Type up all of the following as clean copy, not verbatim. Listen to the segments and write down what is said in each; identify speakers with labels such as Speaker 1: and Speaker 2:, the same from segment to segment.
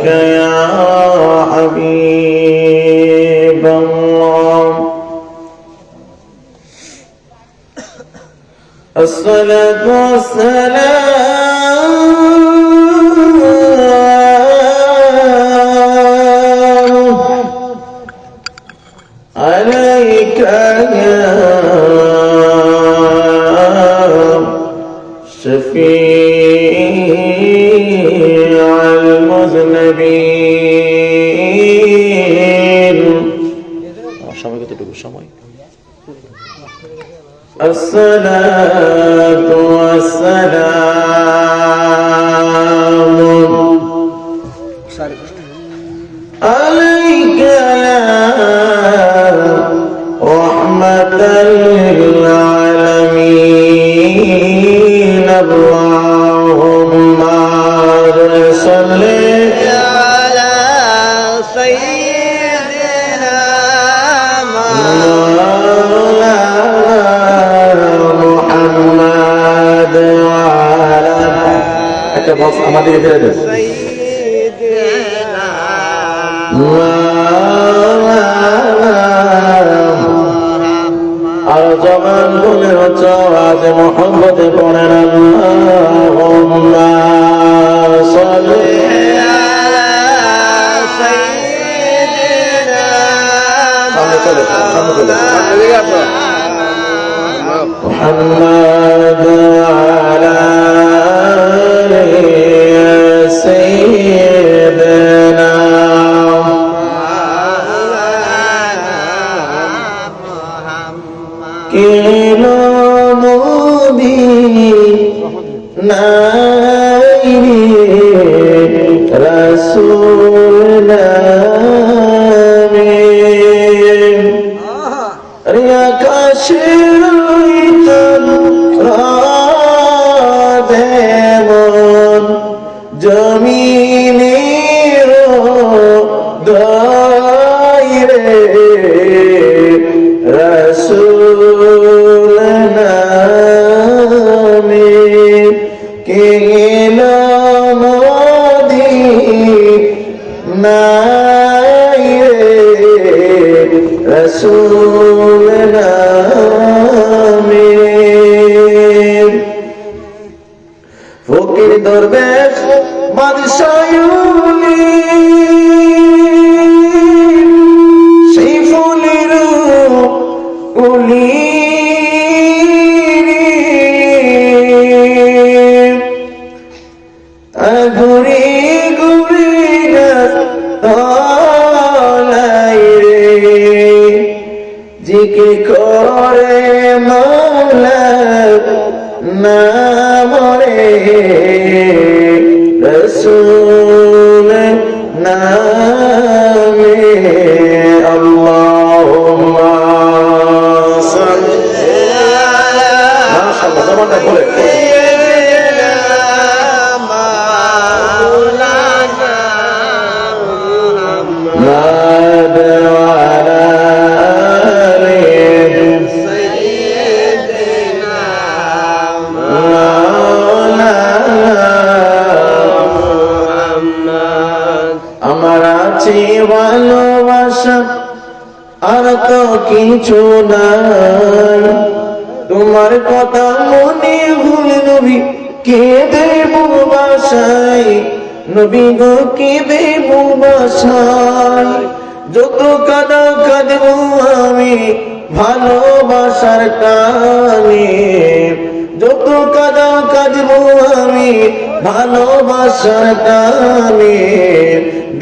Speaker 1: عليك يا حبيب الله الصلاة والسلام عليك يا شفيع المذنبين الصلاة والسلام عليك يا رحمة للعالمين اللهم صل
Speaker 2: على سيدنا
Speaker 1: محمد وعلى একটা বক্স আমাদের ফিরে দেন আর জবান বলে আজ মোহাম্মদে পড়েন আল্লাহুম্মা সাল্লি
Speaker 2: আলা সাইয়্যিদিনা
Speaker 1: মুহাম্মদ ওয়া আলা সাইয়্যিদিনা কেলো মোদি নাই রাসূল নামে রে আকাশের দেমন জমিনের দায়রে রাসূল নামে কেলো মদিনায় রাসূল নামে ফকির দরবেশ বাদশাহুলি সেই ফুলের কুলি ঘুরি ঘুরি তলাই রে জিকে করে মাওলা নামরে রাসূল নামে আল্লাহুম্মা সাল্লি আলা মাশাআল্লাহ জবানটা বলে আমার আছে ভালোবাসা আর তো কিছু নাই তোমার কথা মনে ভুল নবী কে দেব বাসায় নবী গো কে দেব বাসায় যত কাদা কাঁদব আমি ভালোবাসার টানে যত কাদা কাঁদব আমি ভালোবাসার টানে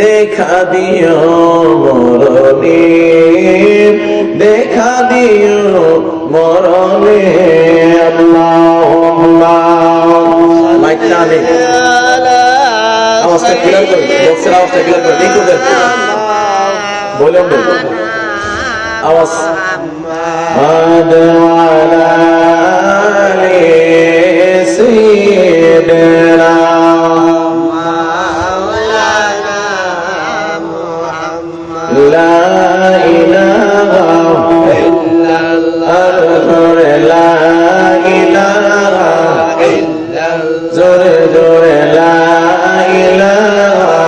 Speaker 1: দেখা দিও মরণে দেখা দিও মরণে আল্লাহুম্মা মাইক টানে আওয়াজটা ক্লিয়ার করে বক্সের আওয়াজটা ক্লিয়ার করে দেখো বলেন আওয়াজ আলা সাইয়্যিদিনা লা ইলাহা ইল্লাল্লাহ লা ইলাহা ইল্লাল্লাহ জোরে জোরে লা ইলাহা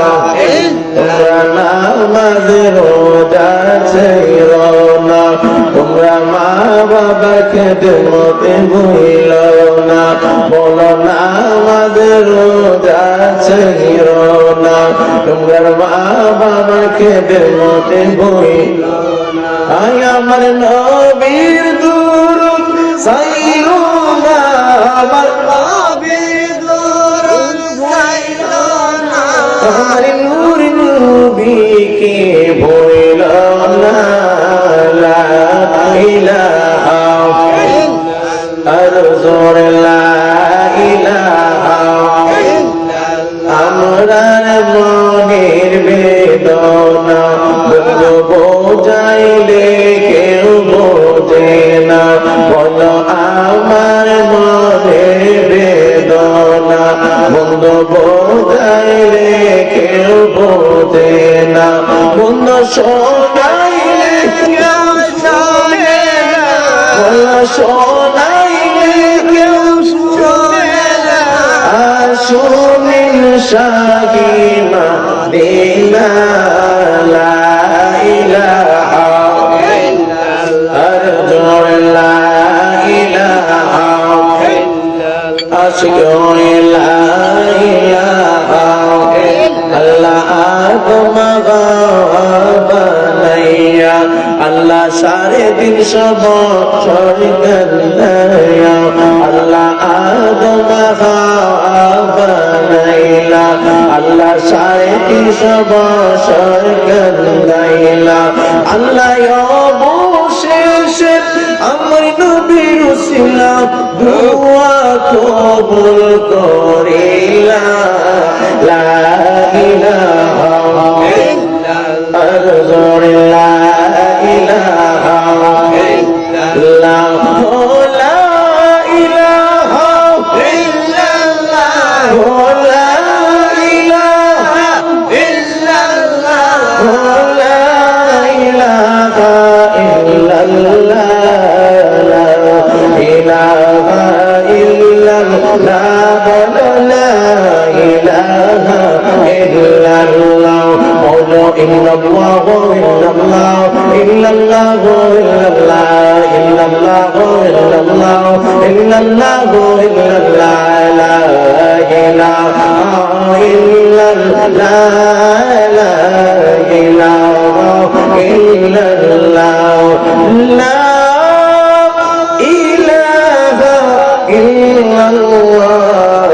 Speaker 1: বাংলার মা বাবাকে মতে বইল আয় আমার নবীর দুরূদ সাইলো না আমার
Speaker 2: নবীর দুরূদ গাইলো না
Speaker 1: আমার নূর নবীকে বইল না লা ইলাহা আর জোরে লা ইলাহা আমরার মনের বেদনা বন্ধু বোঝাইলে কেউ বোঝে না বলো আমার মনের বেদনা বন্ধু বোঝাইলে কেউ বোঝে না বন্ধু শোনাইলে
Speaker 2: কেউ শোনে না
Speaker 1: বলো শোনাইলে কেউ
Speaker 2: শোনে না
Speaker 1: আসুমিন শাহিমা দিনা লা ইলাহা আর জোর লা ইলাহা আশিক লা ইলাহা আল্লাহ আদম বানাইয়া আল্লাহ 350 বছর গন্ধায়া আল্লাহ আদম বানাইলা আল্লাহ 350 বছর গন্ধাইলা আল্লাহ অবশেষে আমার নবীর উসিলা দোয়া কবুল করিলা লা ইলাহা আর জোরে লা ইলাহা ইল্লাল্লাহ লা ইলাহা
Speaker 2: ইল্লাল্লাহ
Speaker 1: লা ইলাহা
Speaker 2: ইল্লাল্লাহ
Speaker 1: লা ইলাহা ইল্লাল্লাহ লা ইলাহা ইল্লাল্লাহ লা ইলাহা ইল্লাল্লাহ قولوا إن الله إلا الله إلا الله إلا الله إلا الله إلا الله إلا الله إلا الله لا إله إلا الله لا إله إلا الله لا إله إلا الله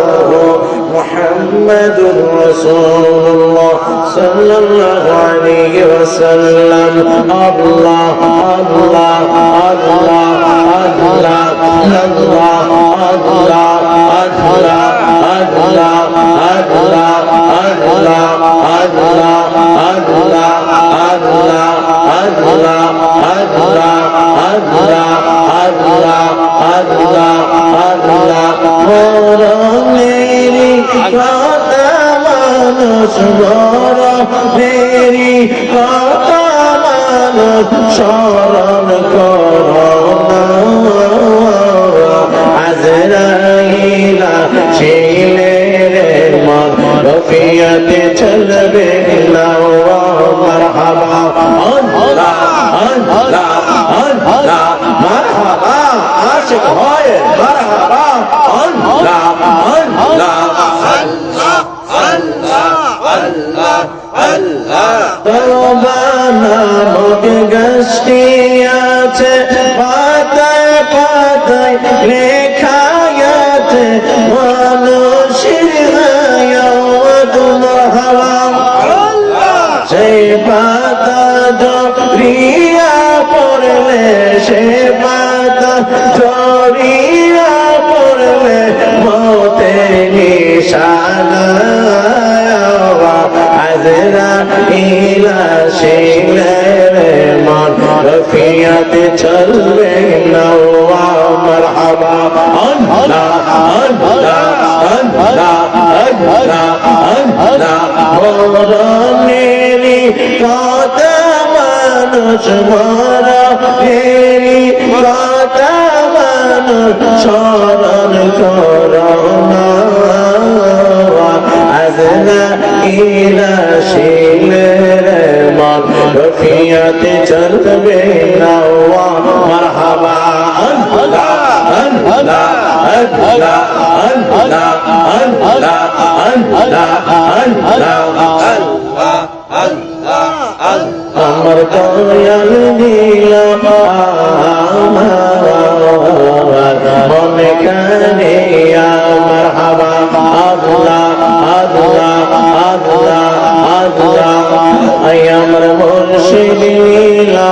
Speaker 1: محمد رسول الله صلى الله عليه وسلم الله الله الله الله স্মরণ করোনা আজরাইলা ছিলে রে মন রফিয়াতে চলবে লাওয়া মারহাবা আল্লাহ আল্লাহ আল্লাহ মারহাবা আশিক হয় মারহাবা আল্লাহ আল্লাহ তওবা নামক গাছটি আছে পাতায় পাতায় লেখা আছে মানুষের হায়াত হারাম সেই পাতা জড়িয়া পড়লে সে পাতা জড়িয়া পড়লে মতের নিশানা আজরাইলা শিলের মন রফিয়াতে চলবে নওয়া মারহাবা আল্লাহ আল্লাহ আল্লাহ আল্লাহ আল্লাহ মরণেরি কথা মানুষ মরণেরি কথা মানুষ স্মরণ করোনা আজরাইলা শিলের মন রফিয়াতে চলবে নওয়া মারহাবা আল্লাহ আল্লাহ আল্লাহ আল্লাহ আল্লাহ আল্লাহ আল্লাহ আমার মুর্শিদ লীলা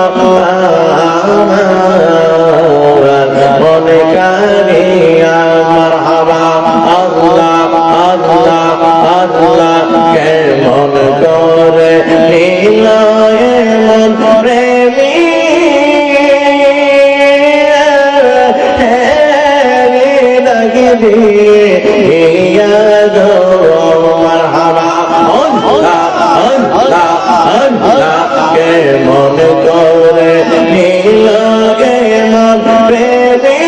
Speaker 1: মনে কারিয়া মারহাবা আল্লাহ আল্লাহ আল্লাহ কেমন করে লীলা এমন প্রেমী কেমন করে নীলকে মন প্রেমী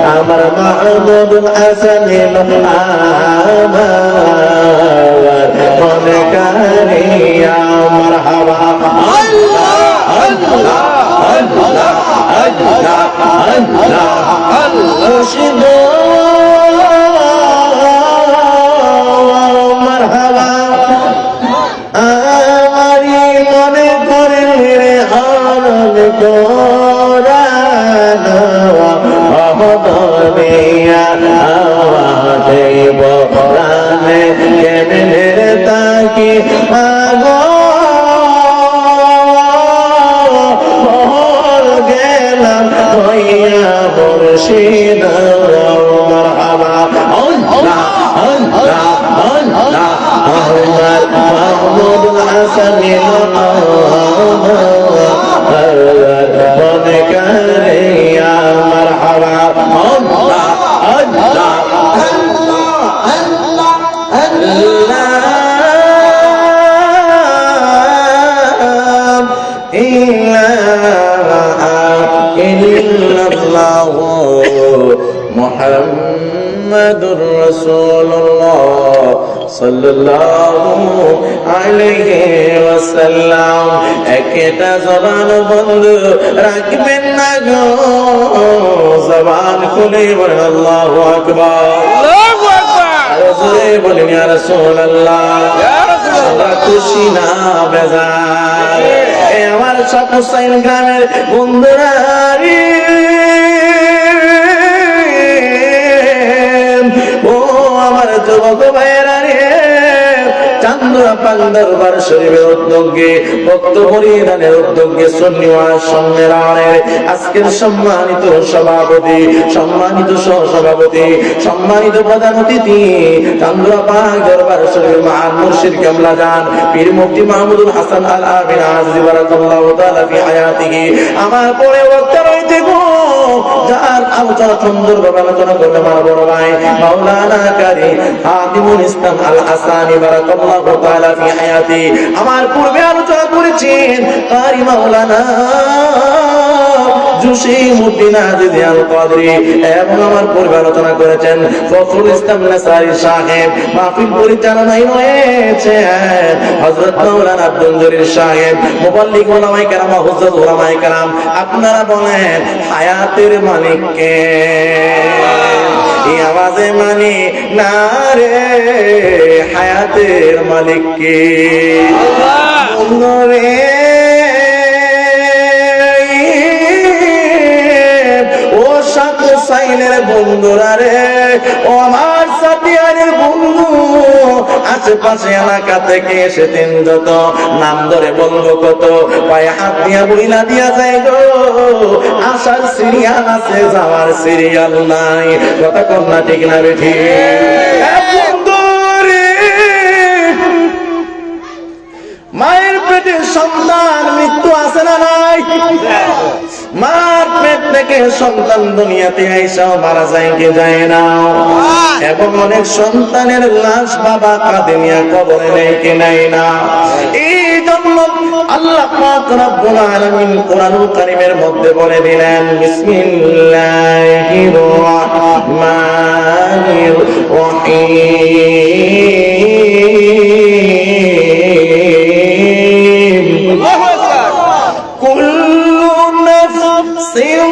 Speaker 1: আমার মাহবুব হাসান আমার মনে কারিয়া মারহাবা আল্লাহ আল্লাহ আল্লাহ আল্লাহ আল্লাহ মুর্শিদ মারহাবা আমারি মনে করে রে হারন কোরআন অহদনিয়া আওয়াজে বরানে কেমনে তাকি আগো গেলাম হইয়া মুর্শিদ মারহাবা আল্লাহ আল্লাহ আল্লাহ আহমদ মাহমুদ হাসান মনে কারিয়া মারহাবা আল্লাহ আল্লাহ মুহাম্মাদুর রাসূলুল্লাহ সাল্লাল্লাহু আলাইহি ওয়াসাল্লাম একটা জবান বন্ধ রাখবেন না গো জবান খুলে বলেন আল্লাহু আকবার আল্লাহু আকবার আরে বলেন ইয়া রাসূলুল্লাহ ইয়া রাসূলুল্লাহ খুশি না বেজার এ আমার সব হুসাইন গ্রামের বন্ধুরা ও আমার যুবক ভাইয়েরা রে চান্দুরা পাক দরবার শরীফের উদ্যোগে ভক্ত পরিধানের উদ্যোগে সুন্নি ওয়াজ সম্মেলনের আজকের সম্মানিত সভাপতি সম্মানিত সহসভাপতি সম্মানিত প্রধান অতিথি চান্দুরা পাক দরবার শরীফের মহান মুর্শিদ কেবলা জান পীর মুফতি মাহমুদুল হাসান আল আমিন আজিজ বারাকাল্লাহু তাআলা ফি হায়াতিহি আমার পরে বক্তা রইতে গো যার আলোচনা সুন্দরভাবে আলোচনা করতে আমার বড় ভাই মাওলানা কারি হাতিমুল ইসলাম আল হাসানি বারাকাল্লাহু তাআলা ফি হায়াতি আমার পূর্বে আলোচনা করেছেন কারি মাওলানা জসিমউদ্দিন আজিজি আল কাদরি এবং আমার পূর্বে আলোচনা করেছেন ফখরুল ইসলাম নাসারি সাহেব মাহফিল পরিচালনায় রয়েছেন হযরত মাওলানা আব্দুল জলিল সাহেব মুবাল্লিগ উলামায়ে কেরাম হুজুর উলামায়ে কেরাম আপনারা বলেন হায়াতের মালিক কে এই আওয়াজে মানি না রে হায়াতের মালিক কে আল্লাহ রে ও সাত সাইনের বন্ধুরা রে ও আমার সাথিয়ারের বন্ধু আশেপাশে এলাকা থেকে এসেছেন যত নাম ধরে বলবো কত পায়ে হাত দিয়া বইলা দিয়া যায় গো আসার সিরিয়াল আছে যাওয়ার সিরিয়াল নাই কথা কন্যা ঠিক না বেঠি মায়ের পেটে সন্তান মৃত্যু আছে না নাই মার পেট থেকে সন্তান দুনিয়াতে আইসাও মারা যায় কি যায় না এবং অনেক সন্তানের লাশ বাবা কাঁধে নিয়ে কবরে নেই কি নাই না এই জন্য আল্লাহ পাক রব্বুল আলামিন কোরআনুল কারীমের মধ্যে বলে দিলেন বিসমিল্লাহির রাহমানির রহিম আল্লাহু আকবার কুল্লু নাফসিন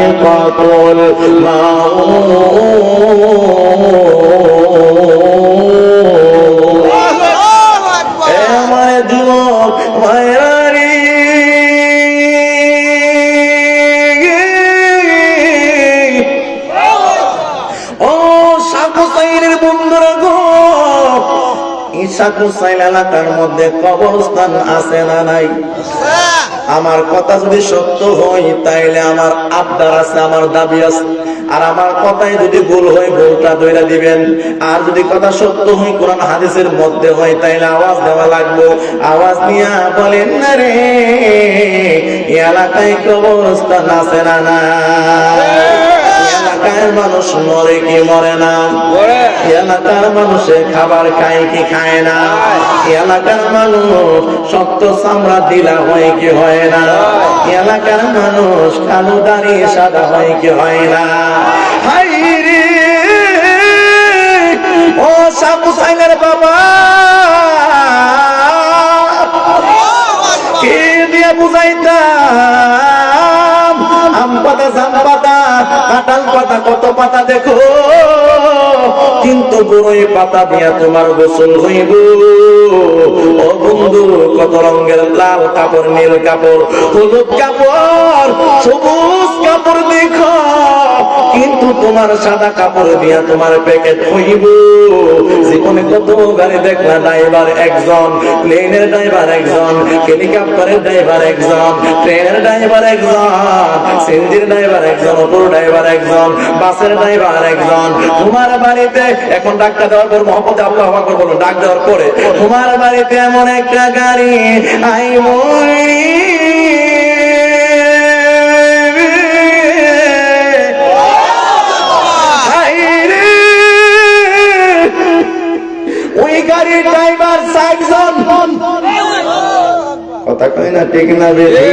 Speaker 1: যায়িকাতুল মাউত সাকুসাইল এলাকার মধ্যে কবরস্থান আছে না নাই? আমার কথা যদি সত্য হয় তাইলে আমার আবদার আছে, আমার দাবি আছে। আর আমার কথাই যদি ভুল হয় ভুলটা ধরে দিবেন। আর যদি কথা সত্য হয় কোরআন হাদিসের মধ্যে হয় তাইলে আওয়াজ দেওয়া লাগবে। আওয়াজ দিয়া বলেন না রে এই এলাকায় কবরস্থান আছে না না? এলাকার মানুষ মরে কি মরে না? এলাকার মানুষে খাবার খায় কি খায় না? এলাকার মানুষ শক্ত চামড়া দিলা হয় কি হয় না? এলাকার মানুষ কালো দাড়ি সাদা হয় কি হয় না? হাই রে ও সাকুসাইলের বাবা, কে দিয়ে বুঝাইতাম? আম পাতা, জাম পাতা, কাঁঠাল পাতা, কত পাতা দেখো, কিন্তু বড়ই পাতা দিয়া তোমার গোসল হইব। ও বন্ধু, কত রঙের লাল কাপড়, নীল কাপড়, হলুদ কাপড়, সবুজ কাপড় দেখো, কিন্তু তোমার সাদা কাপড় দিয়া তোমার প্যাকেট হইব। জীবনে কত গাড়ি দেখলা, ড্রাইভার একজন, প্লেনের ড্রাইভার একজন, হেলিকপ্টারের ড্রাইভার একজন, ট্রেনের ড্রাইভার একজন, সিন্দির ড্রাইভার একজন, অটোর ড্রাইভার একজন, বাসের ড্রাইভার একজন। তোমার বাড়িতে এখন ডাক্তার দেওয়ার পর মহব্বতে আল্লাহু আকবার বলুন, ডাক দেওয়ার পরে তোমার বাড়িতে এমন একটা গাড়ি আই মই ওই গাড়ির ড্রাইভার 60 জন। কথা কই না ঠিক না বেশি?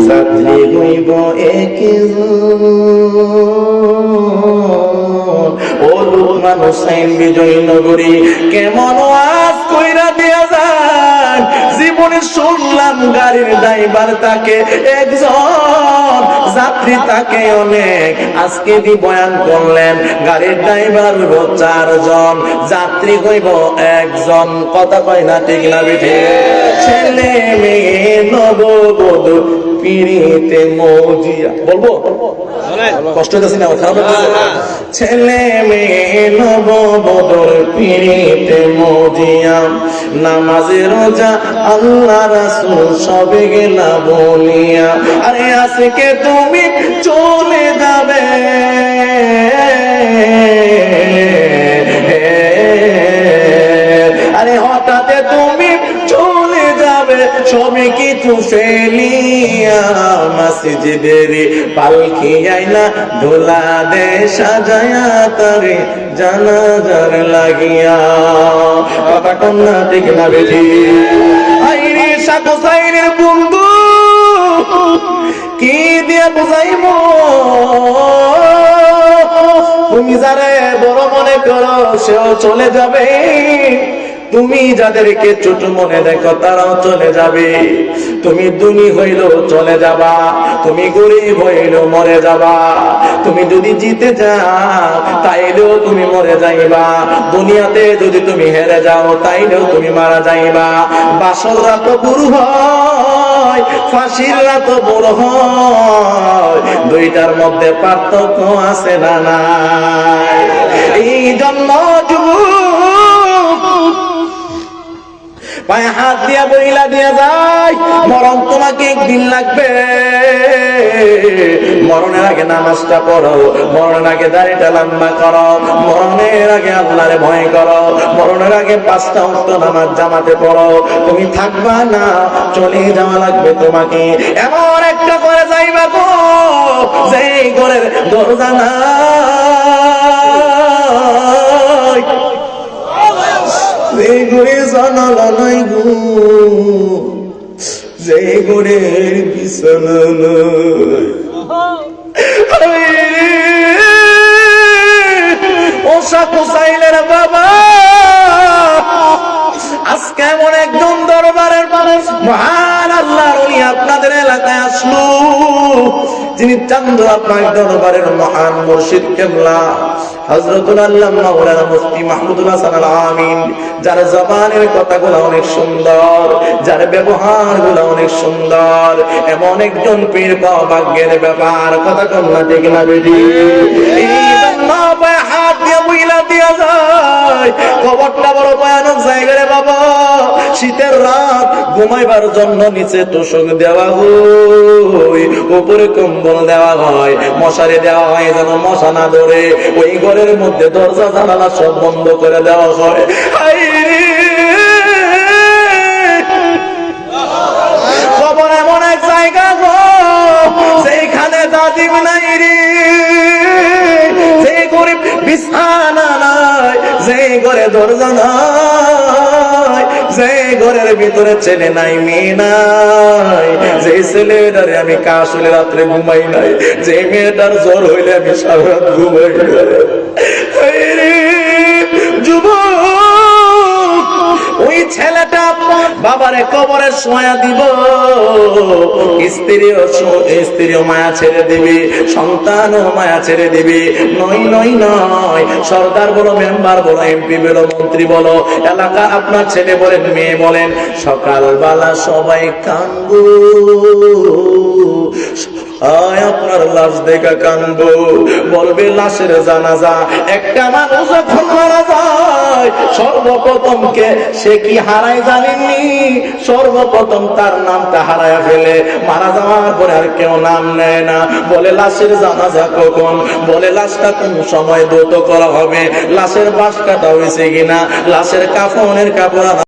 Speaker 1: যাত্রী হইব একজন। ও লোকমান হোসেন বিজয়নগরী কেমন ওয়াজ কইরা দিয়া যান। জীবনে শুনলাম গাড়ির ড্রাইভার তাকে একজন, যাত্রী তাকে অনেক। আজকে দি বয়ান করলেন গাড়ির ড্রাইভার হইব 4 জন, যাত্রী হইব একজন। কথা কয় না ঠিক না বেশি? ছেলে মেয়ে নববধূ পিড়িতে মজিয়া, বলবো কষ্ট হইতেছি না? ছেলে মেয়ে নববধূর পিড়িতে মজিয়া, নামাজে রোজা আল্লাহ রাসূল সবে গেলা বলিয়া। আরে আজকে তুমি চলে যাবে, আরে হঠাৎ তুমি চলে যাবে সবে কিছু ফেলিয়া। মসজিদের পালকি আইনা ধুলা দে সাজায়া তারে জানাজার লাগিয়া। কথা কন্যা ঠিক না বেঠি? আইরে সাকুসাইলের বন্ধু, কি দিয়ে বুঝাইব? তুমি যারে বড় মনে করো সেও চলে যাবে, তুমি যাদেরকে ছোট মনে দেখো তারাও চলে যাবে। তুমি ধনী হইলেও চলে যাবা, তুমি গরিব হইলেও মরে যাবা। তুমি যদি জিতে যাও তাইলেও তুমি মরে যাইবা। দুনিয়াতে যদি তুমি হেরে যাও তাইলেও তুমি মারা যাইবা। বাসর রাত বুড়ো হয়, ফাঁসির রাত বড় হয়, দুইটার মধ্যে পার্থক্য আছে না নাই? এই জন্য পায়ে হাত দিয়া বইলা দিয়া যায়, মরণ তোমাকে একদিন লাগবে। মরণের আগে নামাজটা পড়ো, মরণের আগে দাড়িটা লম্বা করো, মরণের আগে আল্লাহরে ভয় করো, মরণের আগে 5টা ওয়াক্ত নামাজ জামাতে পড়ো। তুমি থাকবা না, চলে যাওয়া লাগবে তোমাকে। এমন একটা করে যাইবা গো যে ঘরের দরজা নাই, যে ঘরে জানালা নাই গো, যে ঘরের বিছানা নাই। ও সাকুসাইলের বাবা, আজকে এমন একজন দরবারের মহান আল্লাহর ওলি আপনাদের এলাকায় আসলো, যিনি চান্দুয়া পাক দরবারের মহান মুর্শিদ কেবলা হযরতুল আল্লামা মাওলানা মুফতি মাহমুদুল হাসান আল আমিন, যার জবানের কথাগুলো অনেক সুন্দর, যার ব্যবহারগুলো অনেক সুন্দর, এমন একজন পীর পাওয়া ভাগ্যের ব্যাপার। কথা কন্যা ঠিক না বেটি? এই জন্য হাত দিয়ে উইলা দিয়া যায়। কবরটা বড় ভয়ানক জায়গা রে বাবা। শীতের রাত, ঘুমাইবার জন্য নিচে তোষক দেওয়া হয়, উপরে কম্বল দেওয়া হয়, মশারি দেওয়া হয় যেন মশা না ধরে। ওই ঘরের মধ্যে দরজা জানালা সব বন্ধ করে দেওয়া হয়। কবর এমন এক জায়গা গো, সেইখানে জাজিম নাই রে, যে গরিব বিছানা নাই, যে ঘরে দরজা নাই, যে ঘরের ভিতরে ছেলে নাই মেয়ে নাই, যে ছেলেটারে আমি কাশলে রাত্রে ঘুমাই নাই, যে মেয়েটার জ্বর হইলে আমি সারা রাত ঘুমাই নাই। যুবক, ওই ছেলেটা বাবারে কবরে শোয়া দিব, স্ত্রীও মায়া ছেড়ে দিবি, সন্তানও মায়া ছেড়ে দিবি। নয় নয় নয়, সরকার বলো, মেম্বার বলো, এমপি বলো, মন্ত্রী বলো, এলাকা আপনার ছেলে বলেন, মেয়ে বলেন, সকালবেলা সবাই কানবো, আপনার লাশ দেখা কানবো, বলবে লাশের জানাজা। একটা মানুষ যখন মারা যায়, সর্বপ্রথম কে সে কি হারায় জানেননি? সর্বপ্রথম তার নামটা হারায় ফেলে। মারা যাওয়ার পরে আর কেউ নাম নেয় না। বলে লাশের জানাজা কখন, বলে লাশটা কোন সময় দৌত করা হবে, লাশের বাস কাটা হয়েছে কিনা, লাশের কাফনের কাপড়